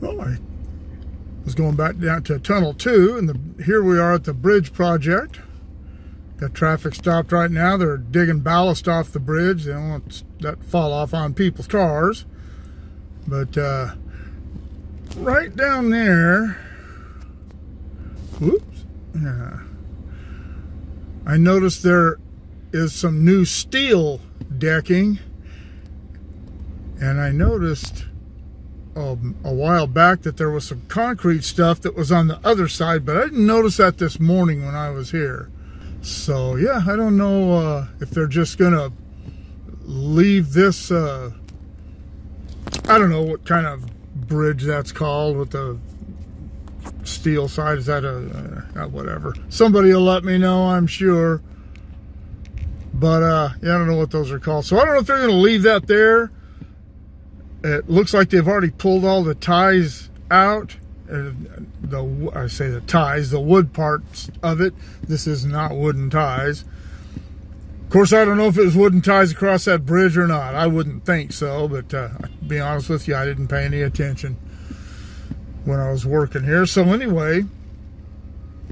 Well, I was going back down to Tunnel 2, and here we are at the bridge project. Got traffic stopped right now. They're digging ballast off the bridge. They don't want that to fall off on people's cars. But right down there, whoops, yeah, I noticed there is some new steel decking, and I noticed a while back that there was some concrete stuff that was on the other side, but I didn't notice that this morning when I was here. So yeah, I don't know if they're just gonna leave this, I don't know what kind of bridge that's called with the steel side. Is that whatever? Somebody will let me know, I'm sure. But yeah, I don't know what those are called. So I don't know if they're gonna leave that there. It looks like they've already pulled all the ties out. I say the ties, the wood parts of it. This is not wooden ties. Of course, I don't know if it was wooden ties across that bridge or not. I wouldn't think so, but to be honest with you, I didn't pay any attention when I was working here. So anyway,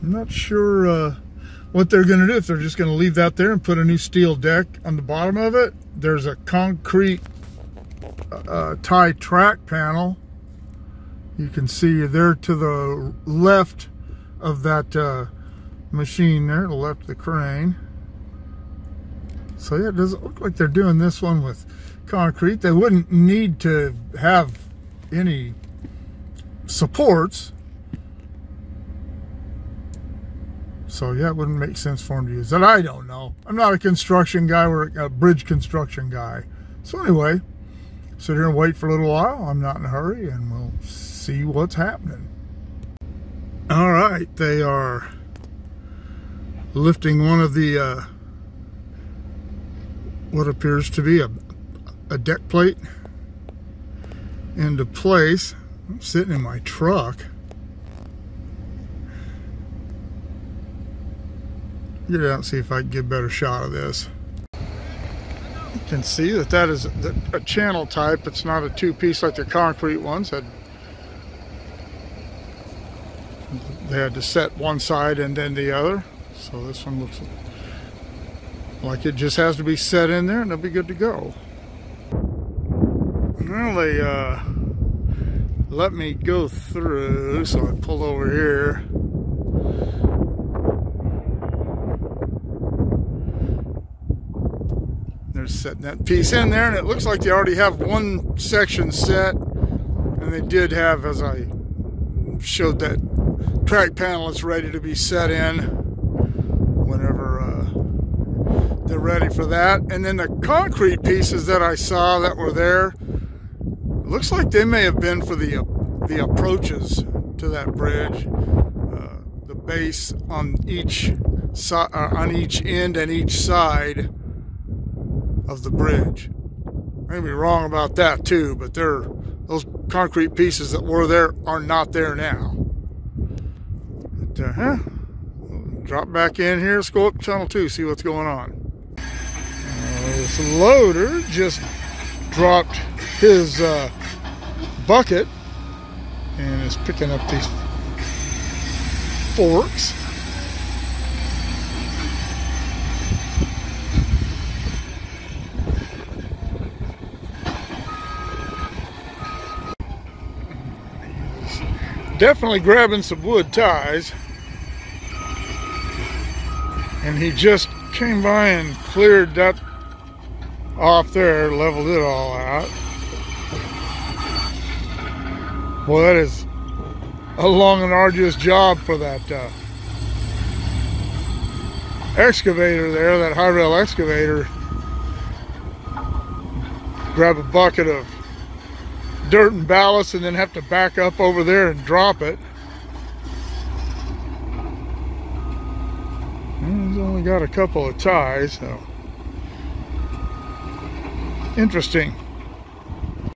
I'm not sure what they're going to do. If they're just going to leave that there and put a new steel deck on the bottom of it. There's a concrete tie track panel. You can see there to the left of that machine there, the left of the crane. So yeah, it doesn't look like they're doing this one with concrete. They wouldn't need to have any supports. So yeah, it wouldn't make sense for them to use that. I don't know. I'm not a construction guy or a bridge construction guy. So anyway, sit here and wait for a little while. I'm not in a hurry, and we'll see what's happening. All right, they are lifting one of the what appears to be a deck plate into place. I'm sitting in my truck. Get out and see if I can get a better shot of this. You can see that that is a channel type. It's not a two-piece like the concrete ones. They had to set one side and then the other. So this one looks like it just has to be set in there and it'll be good to go. Well, they let me go through, so I pulled over here. They're setting that piece in there, and it looks like they already have one section set, and they did have, as I showed, that track panel is ready to be set in whenever they're ready for that. And then the concrete pieces that I saw that were there, it looks like they may have been for the approaches to that bridge, the base on each end and each side of the bridge. I may be wrong about that too, but those concrete pieces that were there are not there now. But, drop back in here. Let's go up Tunnel 2, see what's going on. This loader just dropped his bucket and is picking up these forks. Definitely grabbing some wood ties, and he just came by and cleared that off there, leveled it all out. Well, that is a long and arduous job for that excavator there, that high rail excavator. Grab a bucket of dirt and ballast and then have to back up over there and drop it. And he's only got a couple of ties, so interesting.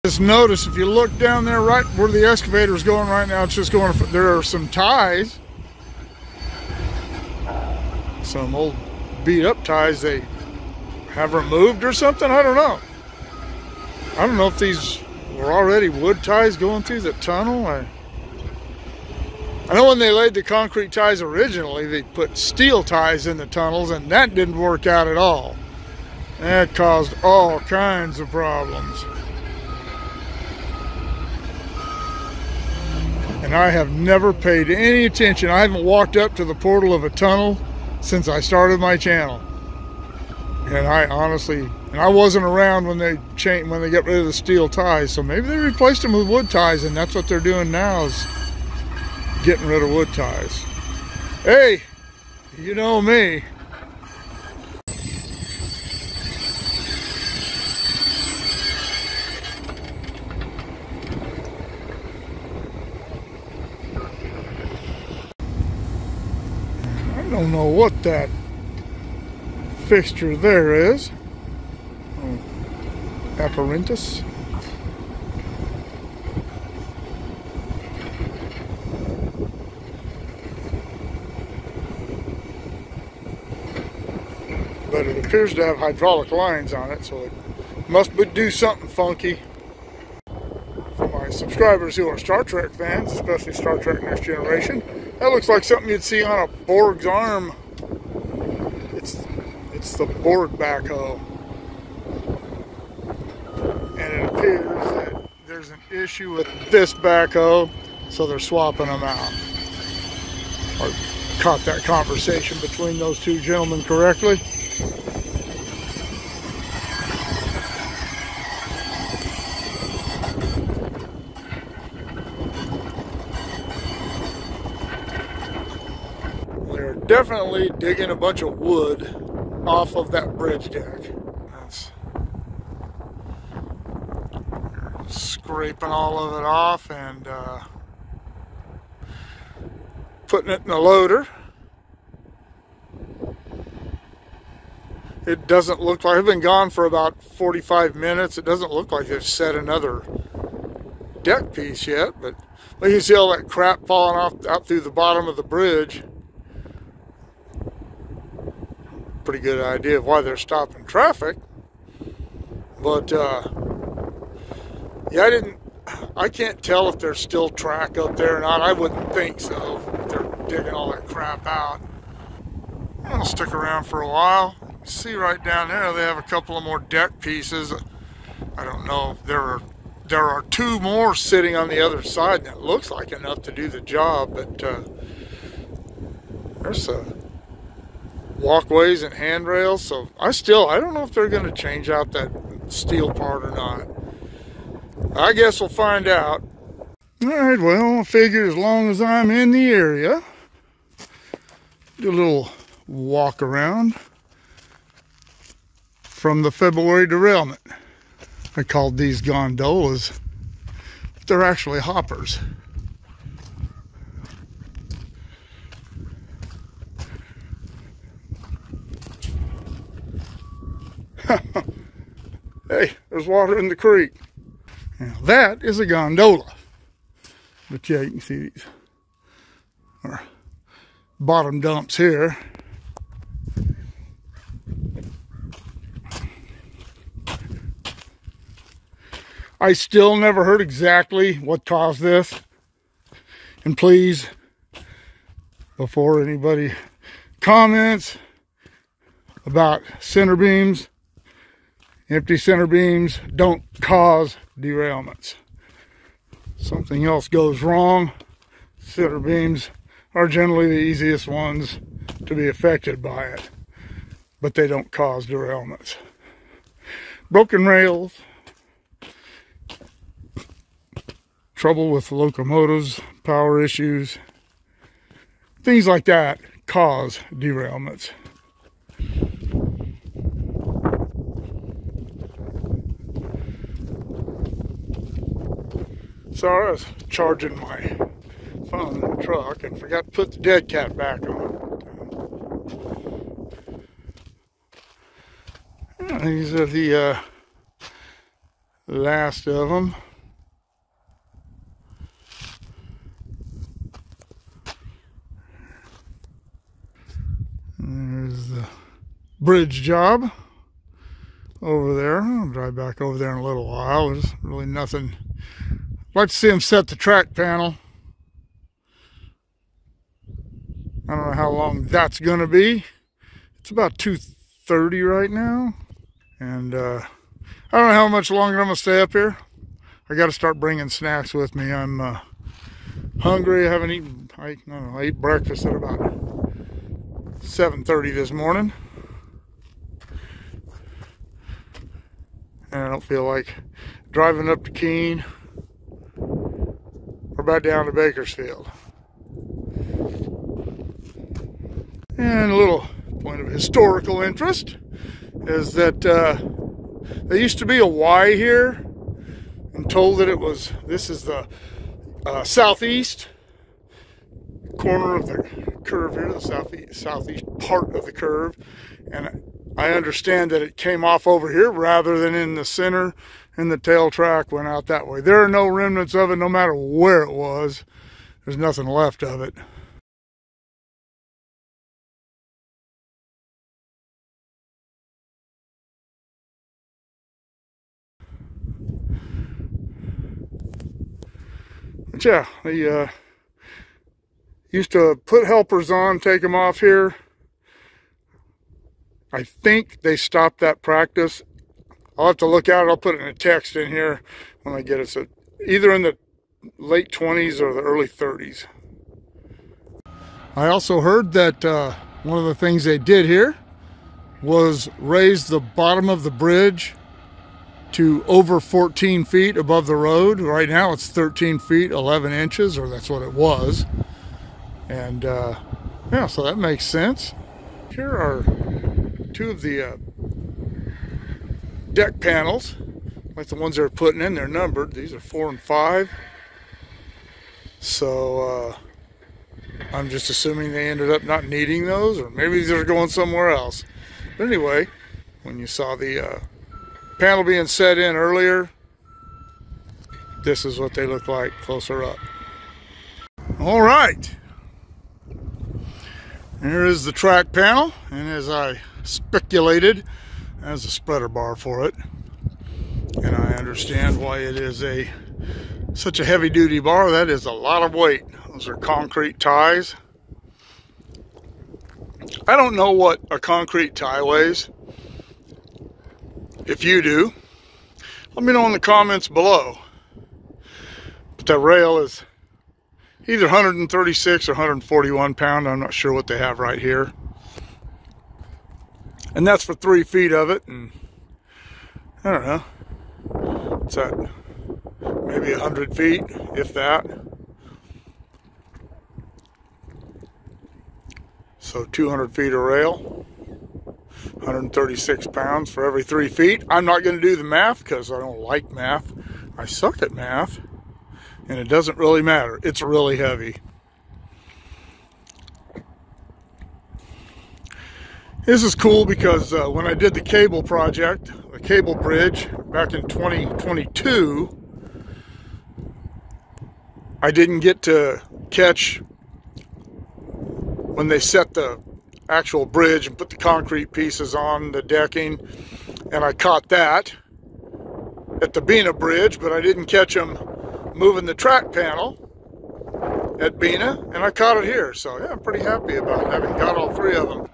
Just notice if you look down there right where the excavator is going right now, it's just going, there are some ties, some old beat up ties they have removed or something. I don't know if these were already wood ties going through the tunnel. I know when they laid the concrete ties originally, they put steel ties in the tunnels, and that didn't work out at all. That caused all kinds of problems. And I have never paid any attention. I haven't walked up to the portal of a tunnel since I started my channel. And I honestly, I wasn't around when they got rid of the steel ties, so maybe they replaced them with wood ties, and that's what they're doing now, is getting rid of wood ties. Hey, you know me. I don't know what that fixture there is. Apparatus. But it appears to have hydraulic lines on it, so it must do something funky. For my subscribers who are Star Trek fans, especially Star Trek Next Generation, that looks like something you'd see on a Borg's arm. It's the Borg backhoe. And it appears that there's an issue with this backhoe, so they're swapping them out. Or caught that conversation between those two gentlemen correctly. They're definitely digging a bunch of wood off of that bridge deck. That's scraping all of it off and putting it in the loader. It doesn't look like, I've been gone for about 45 minutes. It doesn't look like they've set another deck piece yet, but you can see all that crap falling off out through the bottom of the bridge. Pretty good idea of why they're stopping traffic. But yeah, I can't tell if there's still track up there or not. I wouldn't think so if they're digging all that crap out. I'll stick around for a while. See right down there, they have a couple of more deck pieces. I don't know, there are two more sitting on the other side, and it looks like enough to do the job, but there's walkways and handrails, so I don't know if they're going to change out that steel part or not. I guess we'll find out. Alright, well, I figure as long as I'm in the area, do a little walk around from the February derailment. I called these gondolas, but they're actually hoppers. Hey, there's water in the creek. Now that is a gondola. But yeah, you can see these are bottom dumps here. I still never heard exactly what caused this. And please, before anybody comments about center beams, empty center beams don't cause derailments. Something else goes wrong, center beams are generally the easiest ones to be affected by it, but they don't cause derailments. Broken rails, trouble with locomotives, power issues, things like that cause derailments. Sorry, I was charging my phone in the truck and forgot to put the dead cat back on. These are the last of them. There's the bridge job over there. I'll drive back over there in a little while. There's really nothing like to see them set the track panel. I don't know how long that's going to be. It's about 2:30 right now. And I don't know how much longer I'm going to stay up here. I got to start bringing snacks with me. I'm hungry. I haven't eaten. I ate breakfast at about 7:30 this morning. And I don't feel like driving up to Keene or back down to Bakersfield. And a little point of historical interest is that there used to be a Y here. I'm told that this is the southeast corner of the curve here, the southeast part of the curve. And I understand that it came off over here rather than in the center, and the tail track went out that way. There are no remnants of it, no matter where it was. There's nothing left of it. But yeah, they used to put helpers on, take them off here. I think they stopped that practice. I'll have to look at it. I'll put it in a text in here when I get it. So either in the late 20s or the early 30s. I also heard that one of the things they did here was raise the bottom of the bridge to over 14 feet above the road. Right now it's 13 feet 11 inches, or that's what it was. And yeah, so that makes sense. Here are two of the deck panels, like the ones they're putting in. They're numbered. These are 4 and 5. So I'm just assuming they ended up not needing those, or maybe they're going somewhere else. But anyway, when you saw the panel being set in earlier, this is what they look like closer up. All right, here is the track panel, and as I speculated, has a spreader bar for it, and I understand why it is such a heavy-duty bar. That is a lot of weight. Those are concrete ties. I don't know what a concrete tie weighs. If you do, let me know in the comments below. But that rail is either 136 or 141 pound. I'm not sure what they have right here. And that's for 3 feet of it. And I don't know. What's that? Maybe 100 feet, if that. So 200 feet of rail. 136 pounds for every 3 feet. I'm not going to do the math because I don't like math. I suck at math. And it doesn't really matter. It's really heavy. This is cool because when I did the cable project, the cable bridge, back in 2022, I didn't get to catch when they set the actual bridge and put the concrete pieces on the decking, and I caught that at the Bena Bridge, but I didn't catch them moving the track panel at Bena, and I caught it here. So yeah, I'm pretty happy about having got all 3 of them.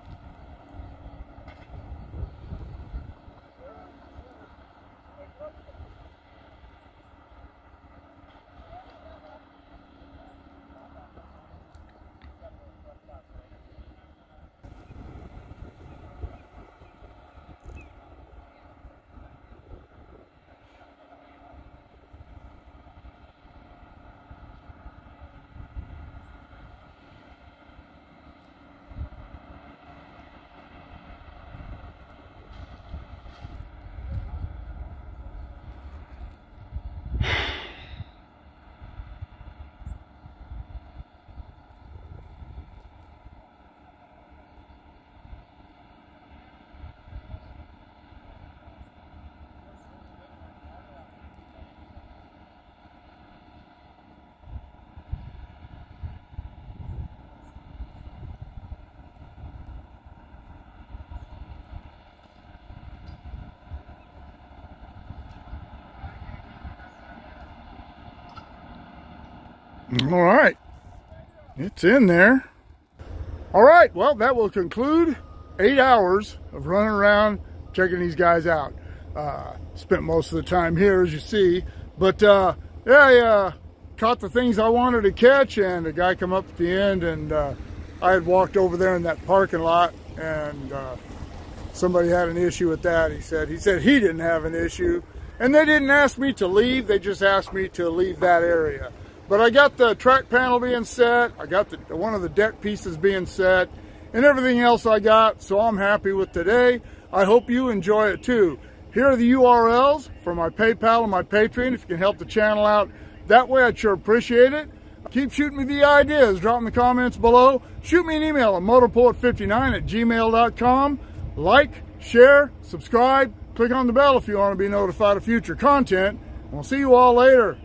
All right, it's in there. All right, well, that will conclude 8 hours of running around checking these guys out. Spent most of the time here, as you see, but yeah, I caught the things I wanted to catch, and the guy come up at the end, and I had walked over there in that parking lot, and somebody had an issue with that. He said he didn't have an issue, and they didn't ask me to leave, they just asked me to leave that area. But I got the track panel being set, I got one of the deck pieces being set, and everything else I got, so I'm happy with today. I hope you enjoy it too. Here are the URLs for my PayPal and my Patreon. If you can help the channel out that way, I'd sure appreciate it. Keep shooting me the ideas, drop in the comments below. Shoot me an email at motorpoet59@gmail.com. Like, share, subscribe, click on the bell if you want to be notified of future content. We'll see you all later.